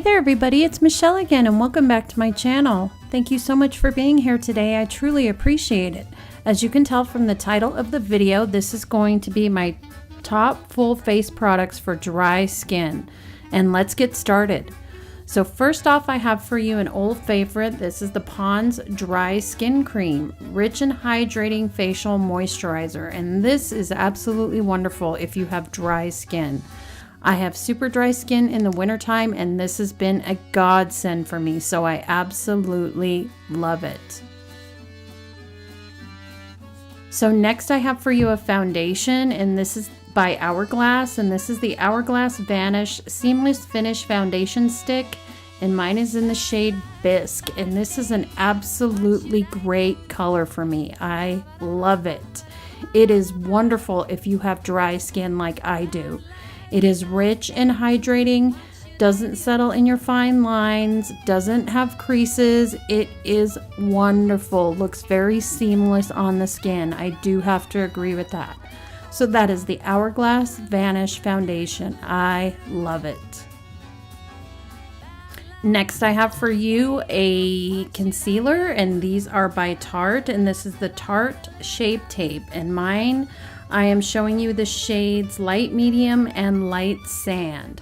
there everybody, it's Michelle again and welcome back to my channel. Thank you so much for being here today. I truly appreciate it. As you can tell from the title of the video, this is going to be my top full face products for dry skin. And let's get started. So first off, I have for you an old favorite. This is the Pond's Dry Skin Cream, rich and hydrating facial moisturizer. And this is absolutely wonderful if you have dry skin. I have super dry skin in the wintertime and this has been a godsend for me, so I absolutely love it. So next I have for you a foundation, and this is by Hourglass, and this is the Hourglass Vanish Seamless Finish Foundation Stick, and mine is in the shade Bisque, and this is an absolutely great color for me. I love it. It is wonderful if you have dry skin like I do. It is rich and hydrating, doesn't settle in your fine lines, doesn't have creases. It is wonderful, looks very seamless on the skin. I do have to agree with that. So that is the Hourglass Vanish Foundation. I love it. Next I have for you a concealer, and these are by Tarte, and this is the Tarte Shape Tape, and mine, I am showing you the shades Light Medium and Light Sand.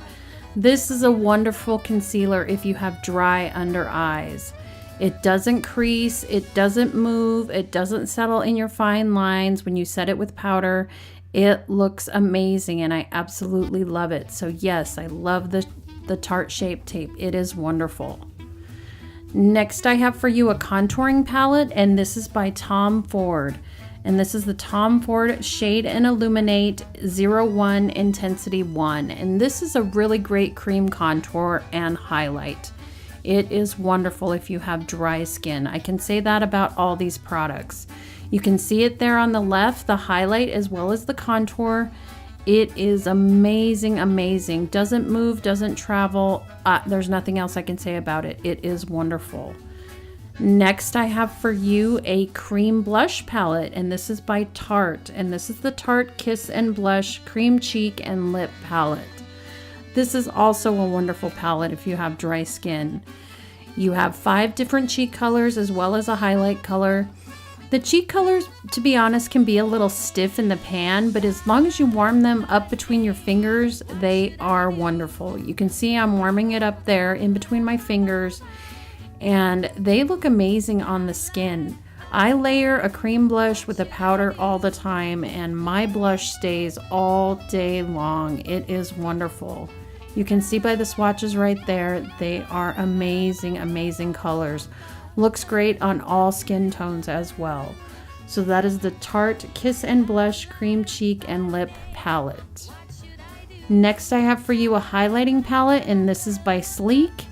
This is a wonderful concealer if you have dry under eyes. It doesn't crease, it doesn't move, it doesn't settle in your fine lines when you set it with powder. It looks amazing and I absolutely love it. So yes, I love the Tarte Shape Tape. It is wonderful. Next I have for you a contouring palette, and this is by Tom Ford. And this is the Tom Ford Shade and Illuminate 01 Intensity 1. And this is a really great cream contour and highlight. It is wonderful if you have dry skin. I can say that about all these products. You can see it there on the left, the highlight as well as the contour. It is amazing, amazing. Doesn't move, doesn't travel. There's nothing else I can say about it. It is wonderful. Next I have for you a cream blush palette, and this is by Tarte, and this is the Tarte Kiss and Blush Cream Cheek and Lip Palette. This is also a wonderful palette if you have dry skin. You have 5 different cheek colors as well as a highlight color. The cheek colors, to be honest, can be a little stiff in the pan, but as long as you warm them up between your fingers, they are wonderful. You can see I'm warming it up there in between my fingers, and they look amazing on the skin. I layer a cream blush with a powder all the time, and my blush stays all day long. It is wonderful. You can see by the swatches right there, they are amazing, amazing colors. Looks great on all skin tones as well. So that is the Tarte Kiss and Blush Cream Cheek and Lip Palette. Next I have for you a highlighting palette, and this is by Sleek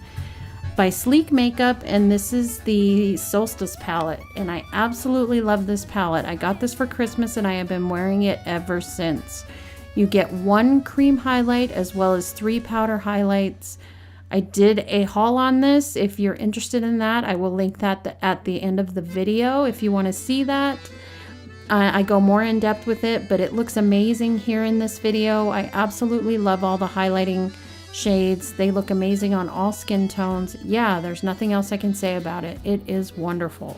Makeup, and this is the Solstice palette, and I absolutely love this palette. I got this for Christmas and I have been wearing it ever since. You get 1 cream highlight as well as 3 powder highlights. I did a haul on this. If you're interested in that, I will link that at the end of the video if you want to see that. I go more in depth with it, but it looks amazing here in this video. I absolutely love all the highlighting shades. They look amazing on all skin tones. Yeah, there's nothing else I can say about it. It is wonderful.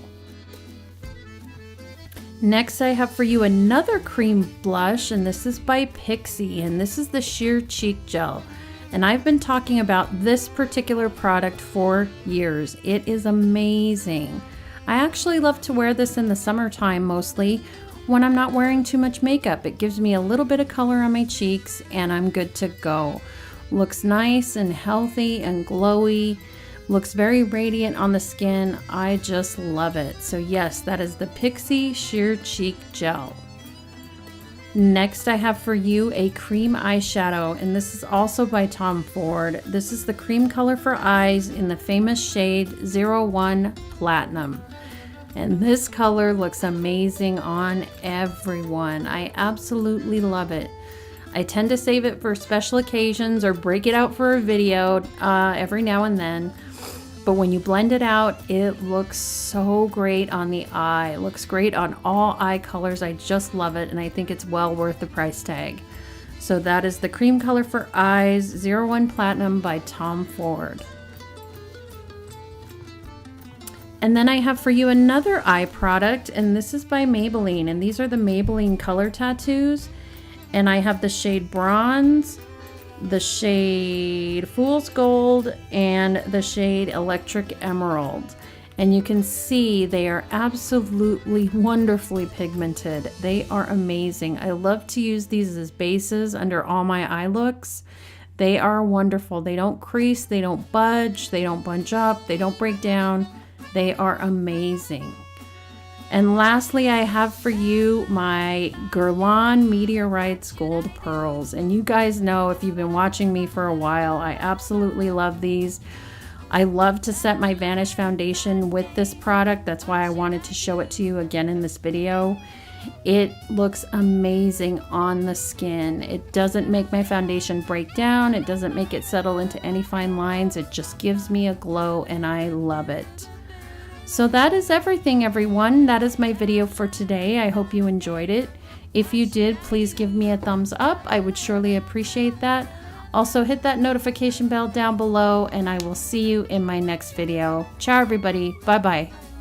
Next I have for you another cream blush, and this is by Pixi, and this is the Sheer Cheek Gel. And I've been talking about this particular product for years. It is amazing. I actually love to wear this in the summertime mostly when I'm not wearing too much makeup. It gives me a little bit of color on my cheeks and I'm good to go. Looks nice and healthy and glowy. Looks very radiant on the skin. I just love it. So yes, that is the Pixi Sheer Cheek Gel. Next I have for you a cream eyeshadow, and this is also by Tom Ford. This is the cream color for eyes in the famous shade 01 Platinum. And this color looks amazing on everyone. I absolutely love it. I tend to save it for special occasions or break it out for a video every now and then. But when you blend it out, it looks so great on the eye. It looks great on all eye colors. I just love it, and I think it's well worth the price tag. So that is the cream color for eyes 01 Platinum by Tom Ford. And then I have for you another eye product, and this is by Maybelline, and these are the Maybelline color tattoos. And I have the shade Bronze, the shade Fool's Gold, and the shade Electric Emerald. And you can see they are absolutely wonderfully pigmented. They are amazing. I love to use these as bases under all my eye looks. They are wonderful. They don't crease, they don't budge, they don't bunch up, they don't break down. They are amazing. And lastly, I have for you my Guerlain Meteorites Gold Pearls. And you guys know, if you've been watching me for a while, I absolutely love these. I love to set my Vanish foundation with this product. That's why I wanted to show it to you again in this video. It looks amazing on the skin. It doesn't make my foundation break down. It doesn't make it settle into any fine lines. It just gives me a glow, and I love it. So that is everything, everyone. That is my video for today. I hope you enjoyed it. If you did, please give me a thumbs up. I would surely appreciate that. Also, hit that notification bell down below, and I will see you in my next video. Ciao, everybody. Bye-bye.